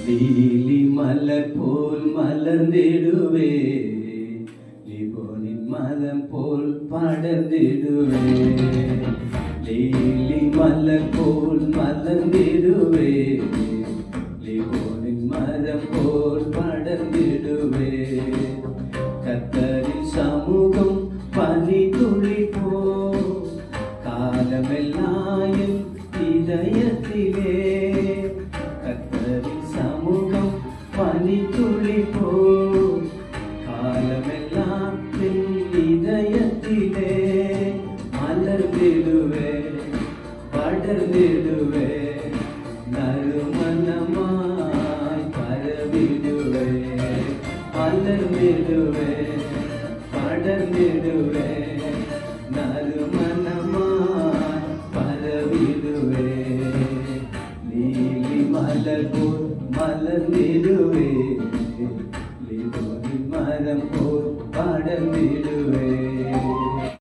Lily மலர் போல் மலர்ந்திடுவே, லிபோனின் மரம் போல் படர்ந்திடுவே. Lily மலர் போல் மலர்ந்திடுவே, லிபோனின் மரம் போல் படர்ந்திடுவே. கர்த்தரின் சமூகம் பனி துளி போ, காலமெல்லாம் என் இதயத்திலே. கர்த்தரின் சமூகம் பனி துளி போ, காலமெல்லாம் என் இதயத்திலே. மலர்ந்திடுவே, படர்ந்திடுவே, நறுமணமாய் பரவிடுவே. மலர்ந்திடுவே, படர்ந்திடுவே, நறுமணமாய் பரவிடுவே. லீலி மலர் போல் மலர்ந்திடுவே, லிபோனின் மரம் போல் படர்ந்திடுவே.